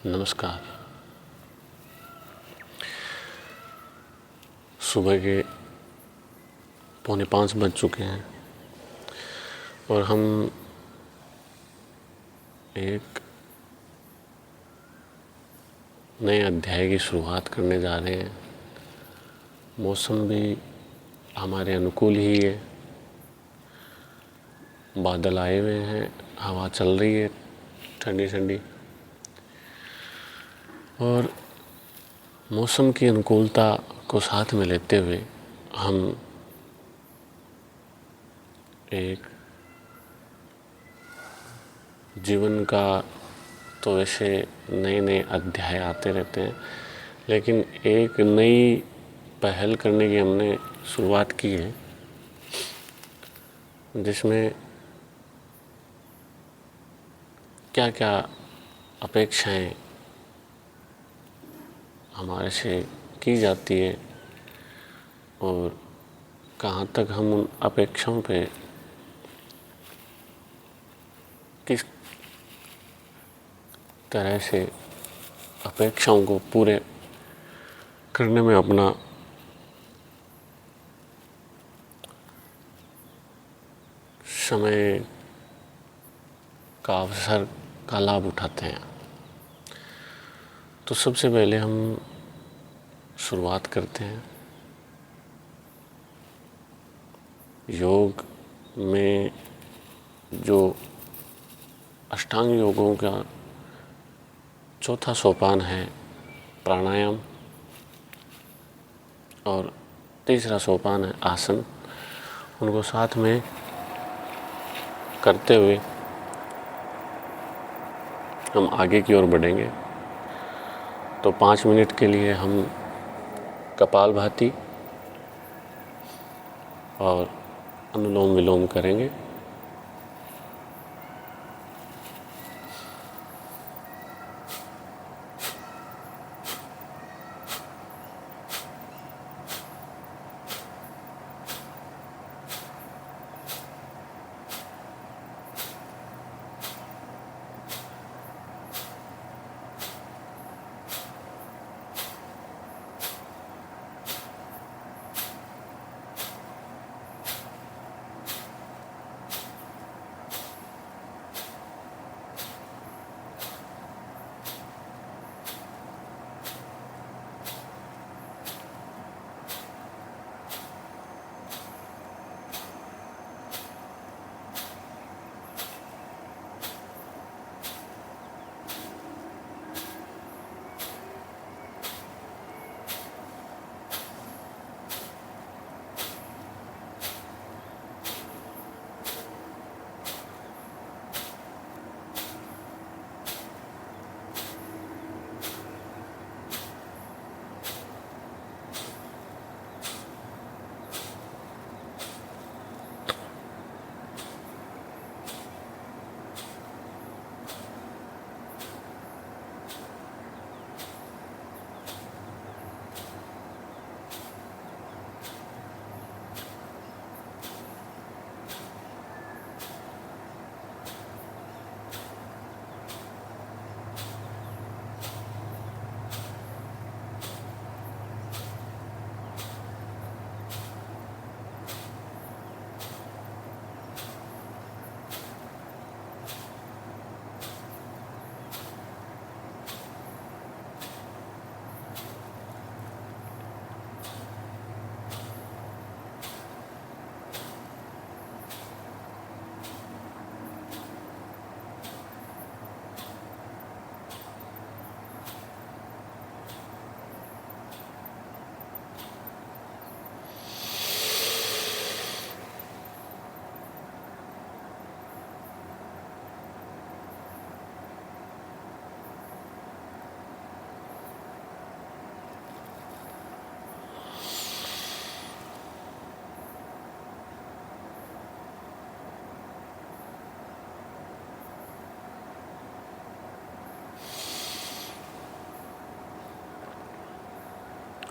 नमस्कार। सुबह के 4:45 बज चुके हैं और हम एक नए अध्याय की शुरुआत करने जा रहे हैं। मौसम भी हमारे अनुकूल ही है, बादल आए हुए हैं, हवा चल रही है ठंडी ठंडी, और मौसम की अनुकूलता को साथ में लेते हुए हम एक जीवन का तो वैसे नए नए अध्याय आते रहते हैं, लेकिन एक नई पहल करने की हमने शुरुआत की है, जिसमें क्या क्या अपेक्षाएं हमारे से की जाती है और कहाँ तक हम उन अपेक्षाओं पे किस तरह से अपेक्षाओं को पूरे करने में अपना समय का अवसर का लाभ उठाते हैं। तो सबसे पहले हम शुरुआत करते हैं योग में, जो अष्टांग योगों का चौथा सोपान है प्राणायाम, और तीसरा सोपान है आसन। उनको साथ में करते हुए हम आगे की ओर बढ़ेंगे। तो 5 मिनट के लिए हम कपालभाति और अनुलोम विलोम करेंगे।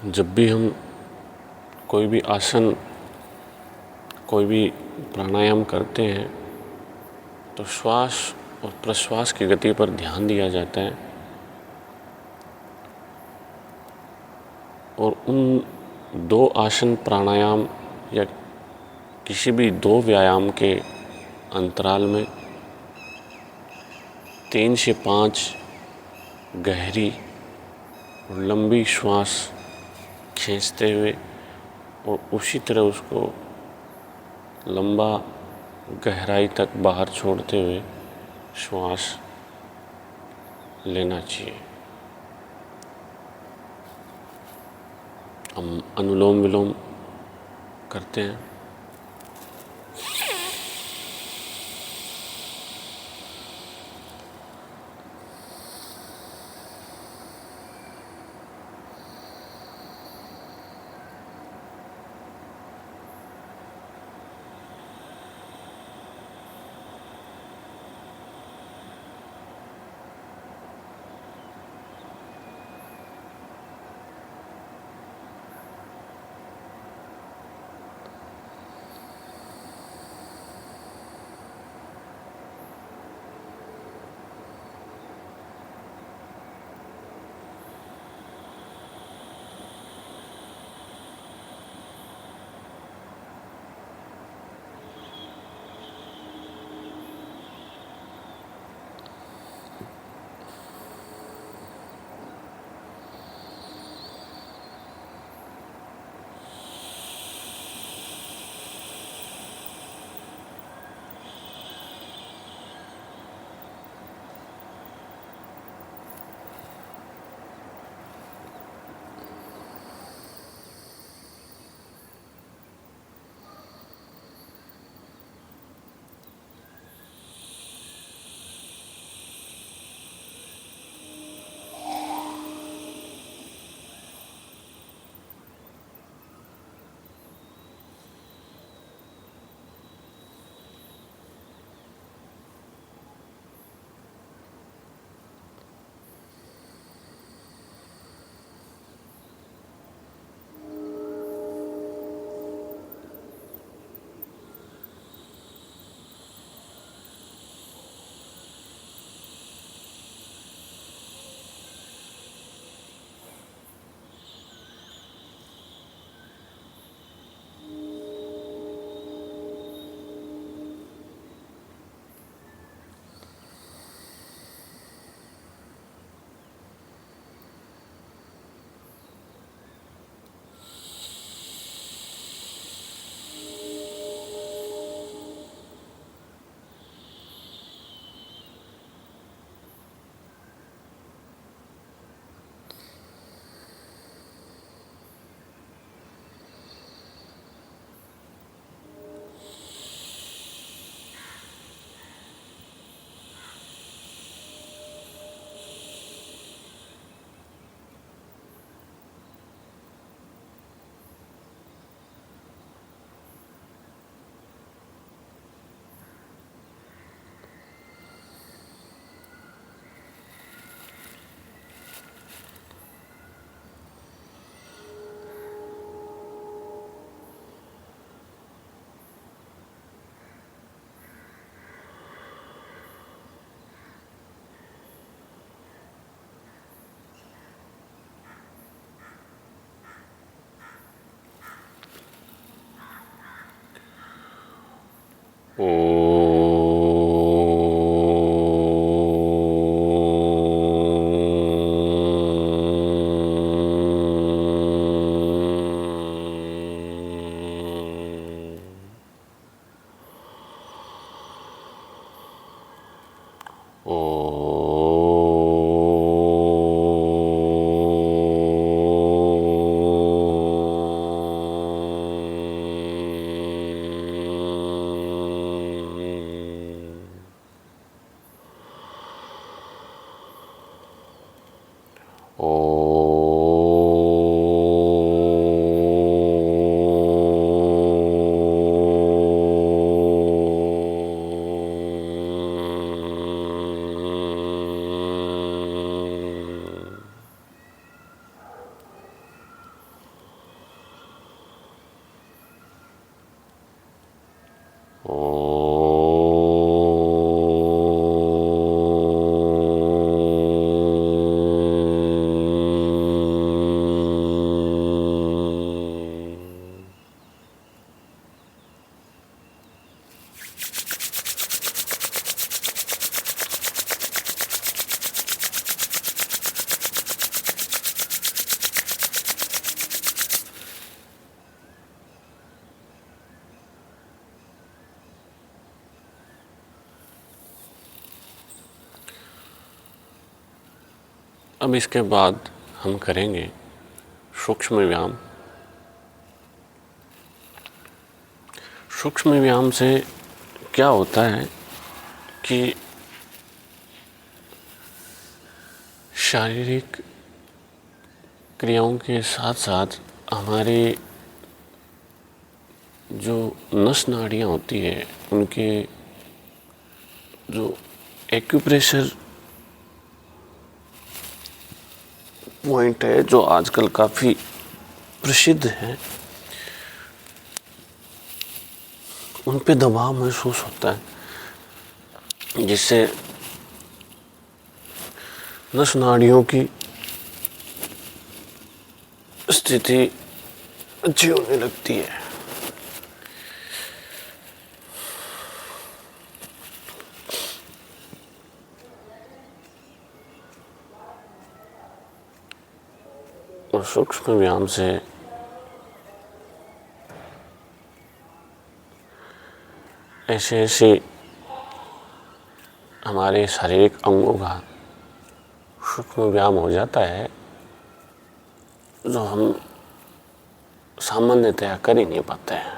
जब भी हम कोई भी आसन, कोई भी प्राणायाम करते हैं, तो श्वास और प्रश्वास की गति पर ध्यान दिया जाता है। और उन 2 आसन प्राणायाम या किसी भी 2 व्यायाम के अंतराल में 3 से 5 गहरी और लंबी श्वास खींचते हुए और उसी तरह उसको लंबा गहराई तक बाहर छोड़ते हुए श्वास लेना चाहिए। हम अनुलोम विलोम करते हैं। अब इसके बाद हम करेंगे सूक्ष्म व्यायाम। सूक्ष्म व्यायाम से क्या होता है कि शारीरिक क्रियाओं के साथ साथ हमारी जो नस नाड़ियाँ होती है उनके जो एक्यूप्रेशर पॉइंट है जो आजकल काफ़ी प्रसिद्ध है, उन पे दबाव महसूस होता है, जिससे नस नाड़ियों की स्थिति अच्छी होने लगती है। और सूक्ष्म व्यायाम से ऐसे ऐसे हमारे शारीरिक अंगों का सूक्ष्म व्यायाम हो जाता है जो हम सामान्यतया कर ही नहीं पाते हैं।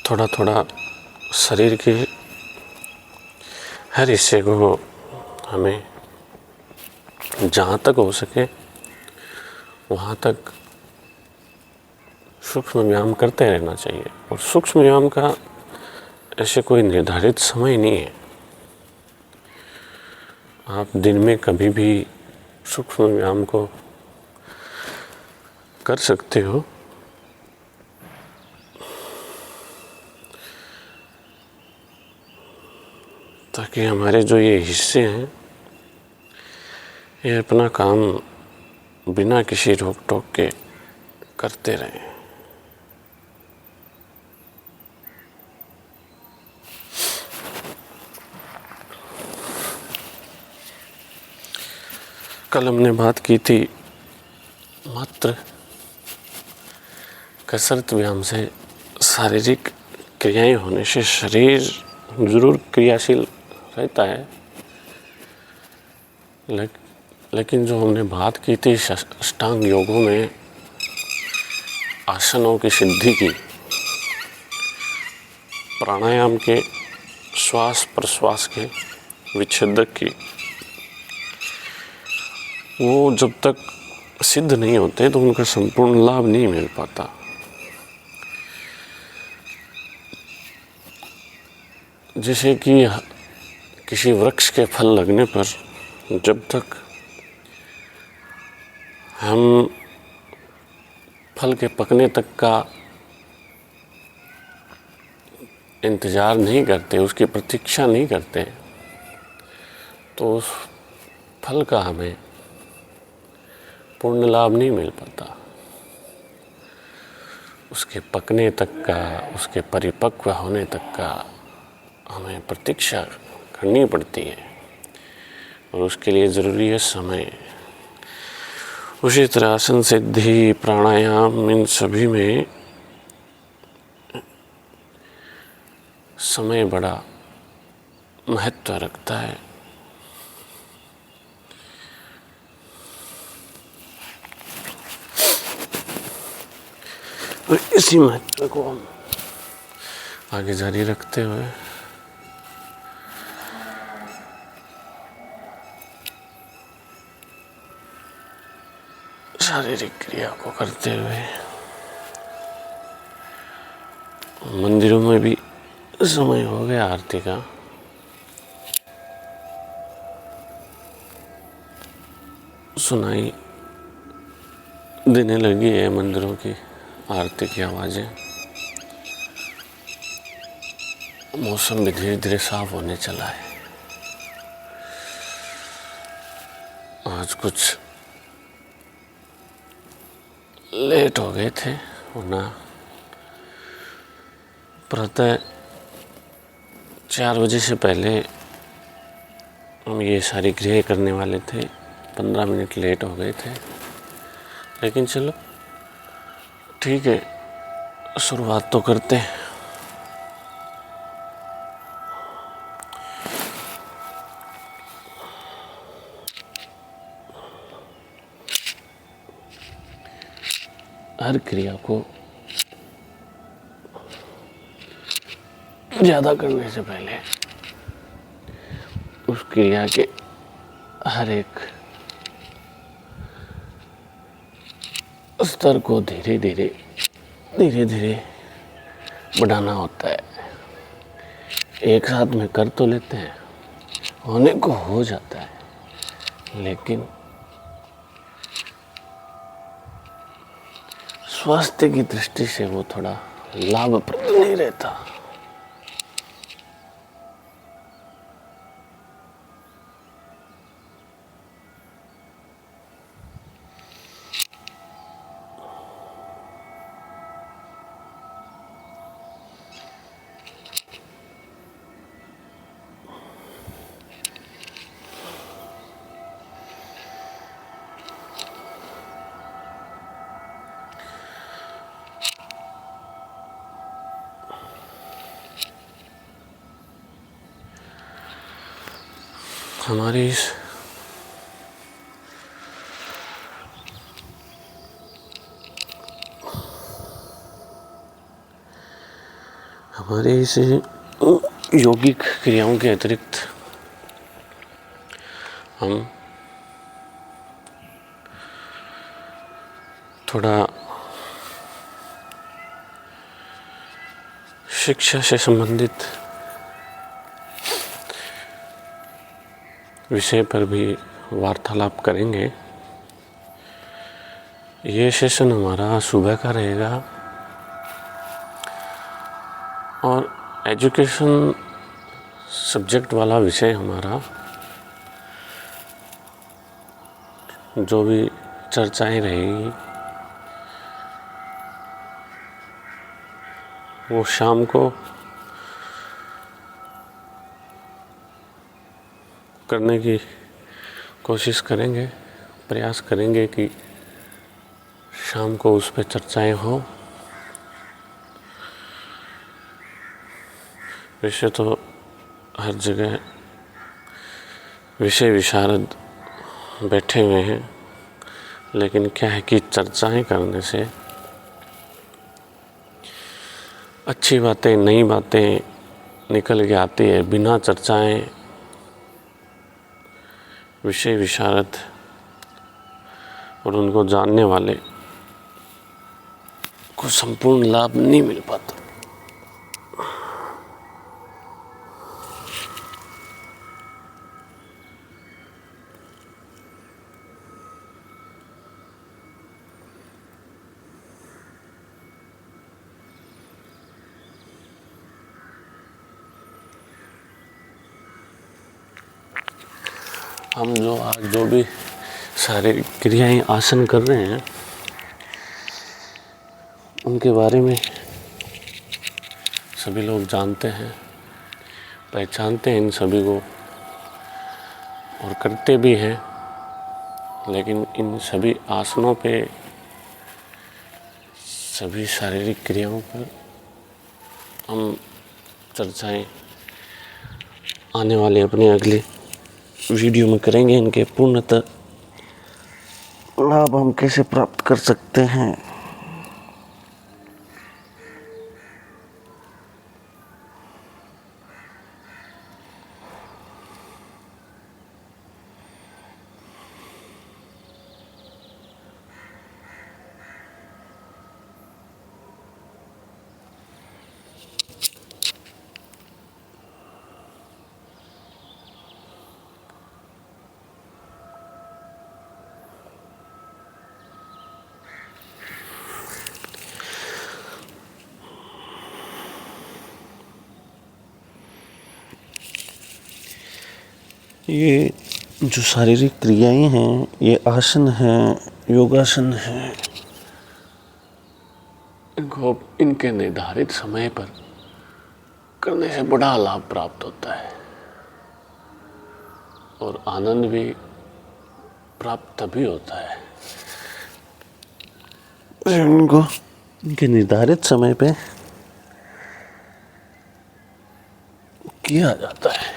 थोड़ा थोड़ा शरीर के हर हिस्से को हमें जहाँ तक हो सके वहाँ तक सूक्ष्म व्यायाम करते रहना चाहिए। और सूक्ष्म व्यायाम का ऐसे कोई निर्धारित समय नहीं है, आप दिन में कभी भी सूक्ष्म व्यायाम को कर सकते हो। ताकि हमारे जो ये हिस्से हैं ये अपना काम बिना किसी रोक टोक के करते रहें। कल हमने बात की थी मात्र कसरत व्यायाम से शारीरिक क्रियाएं होने से शरीर जरूर क्रियाशील रहता है, लेकिन जो हमने बात की थी अष्टांग योगों में आसनों की सिद्धि की, प्राणायाम के श्वास प्रश्वास के विच्छेदक की, वो जब तक सिद्ध नहीं होते तो उनका संपूर्ण लाभ नहीं मिल पाता। जैसे कि किसी वृक्ष के फल लगने पर जब तक हम फल के पकने तक का इंतज़ार नहीं करते, उसकी प्रतीक्षा नहीं करते, तो उस फल का हमें पूर्ण लाभ नहीं मिल पाता। उसके पकने तक का, उसके परिपक्व होने तक का हमें प्रतीक्षा करनी पड़ती है और उसके लिए ज़रूरी है समय। उसी तरह आसन सिद्धि, प्राणायाम, इन सभी में समय बड़ा महत्व रखता है। और इसी महत्व को हम आगे जारी रखते हुए शारीरिक क्रिया को करते हुए मंदिरों में भी समय हो गया आरती का। सुनाई देने लगी है मंदिरों की आरती की आवाज़ें। मौसम भी धीरे धीरे साफ होने चला है। आज कुछ लेट हो गए थे, वरना प्रातः 4 बजे से पहले हम ये सारी क्रियाएं करने वाले थे। 15 मिनट लेट हो गए थे, लेकिन चलो ठीक है, शुरुआत तो करते हैं। हर क्रिया को ज़्यादा करने से पहले उस क्रिया के हर एक स्तर को धीरे धीरे बढ़ाना होता है। एक साथ में कर तो लेते हैं, होने को हो जाता है, लेकिन स्वास्थ्य की दृष्टि से वो थोड़ा लाभप्रद नहीं रहता। हमारी इस यौगिक क्रियाओं के अतिरिक्त हम थोड़ा शिक्षा से संबंधित विषय पर भी वार्तालाप करेंगे। ये सेशन हमारा सुबह का रहेगा और एजुकेशन सब्जेक्ट वाला विषय हमारा जो भी चर्चाएं रहेगी वो शाम को करने की कोशिश करेंगे, प्रयास करेंगे कि शाम को उस पर चर्चाएं हो। वैसे तो हर जगह विषय विशारद बैठे हुए हैं, लेकिन क्या है कि चर्चाएं करने से अच्छी बातें, नई बातें निकल के आती है। बिना चर्चाएं विषय विशारद और उनको जानने वाले को संपूर्ण लाभ नहीं मिल पाता। हम जो भी शारीरिक क्रियाएं आसन कर रहे हैं उनके बारे में सभी लोग जानते हैं, पहचानते हैं इन सभी को और करते भी हैं। लेकिन इन सभी आसनों पे, सभी शारीरिक क्रियाओं पर हम चर्चाएं आने वाले अपने अगले वीडियो में करेंगे। इनके पूर्णतः लाभ हम कैसे प्राप्त कर सकते हैं। ये जो शारीरिक क्रियाएं हैं, ये आसन हैं, योगासन हैं, इनको इनके निर्धारित समय पर करने से बड़ा लाभ प्राप्त होता है और आनंद भी प्राप्त तभी होता है इनको इनके निर्धारित समय पे किया जाता है।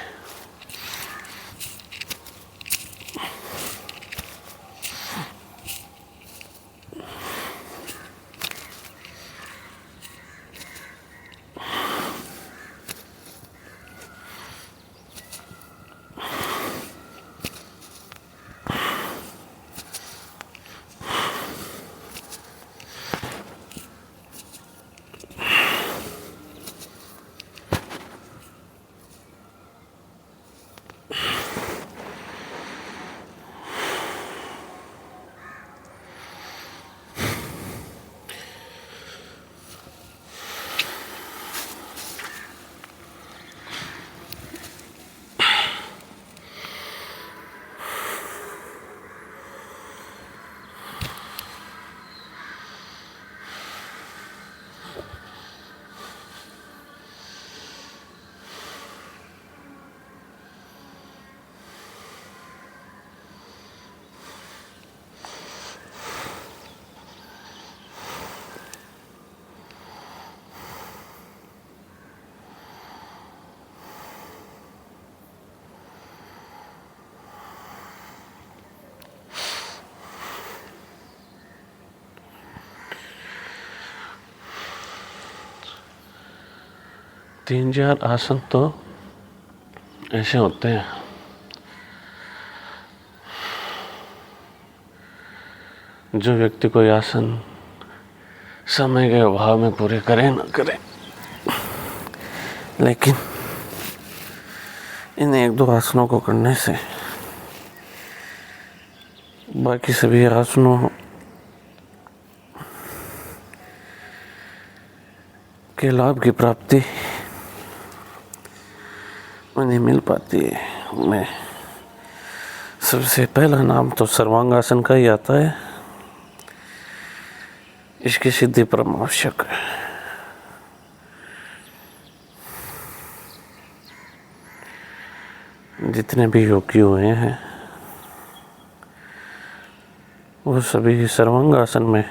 तीन चार आसन तो ऐसे होते हैं जो व्यक्ति कोई आसन समय के अभाव में पूरे करे ना करे, लेकिन इन एक दो आसनों को करने से बाकी सभी आसनों के लाभ की प्राप्ति उन्हें मिल पाती है। मैं सबसे पहला नाम तो सर्वांगासन का ही आता है। इसकी सिद्धि परम आवश्यक है। जितने भी योगी हुए हैं वो सभी सर्वांगासन में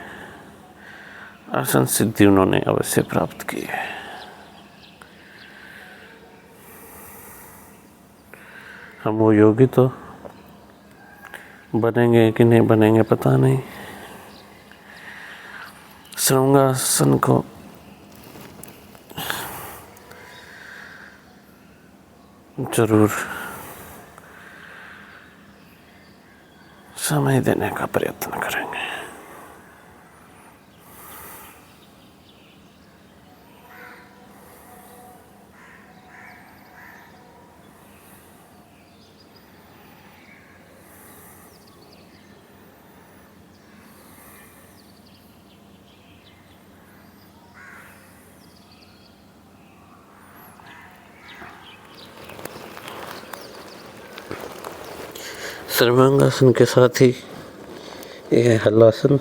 आसन सिद्धि उन्होंने अवश्य प्राप्त की है। हम वो योगी तो बनेंगे कि नहीं बनेंगे पता नहीं। सर्वांगासन को जरूर समय देने का प्रयत्न करेंगे। सर्वांगासन के साथ ही यह हलासन,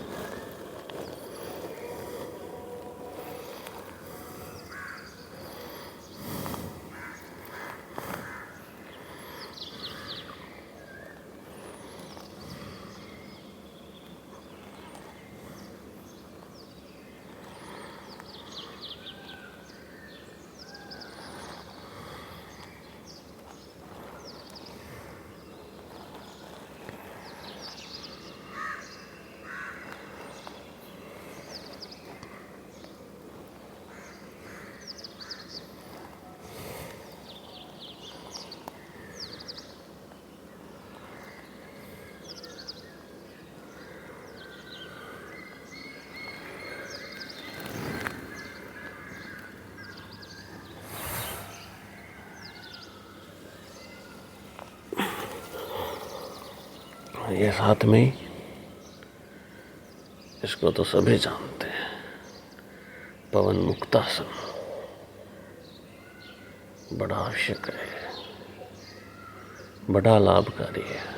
ये साथ में ही, इसको तो सभी जानते हैं, पवन मुक्तासन बड़ा आवश्यक है। बड़ा लाभकारी है।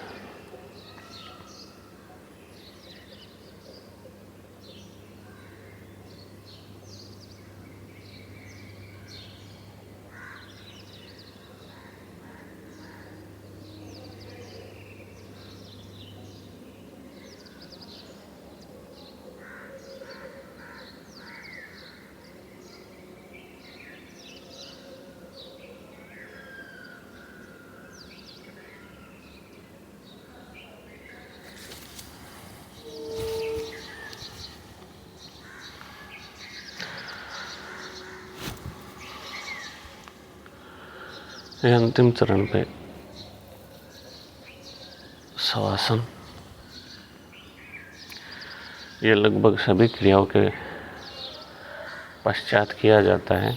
ये अंतिम चरण पे शवासन, ये लगभग सभी क्रियाओं के पश्चात किया जाता है।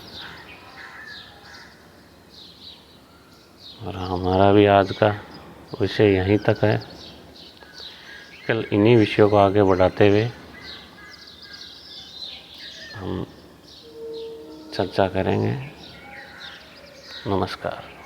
और हमारा भी आज का विषय यहीं तक है। कल इन्हीं विषयों को आगे बढ़ाते हुए हम चर्चा करेंगे। नमस्कार।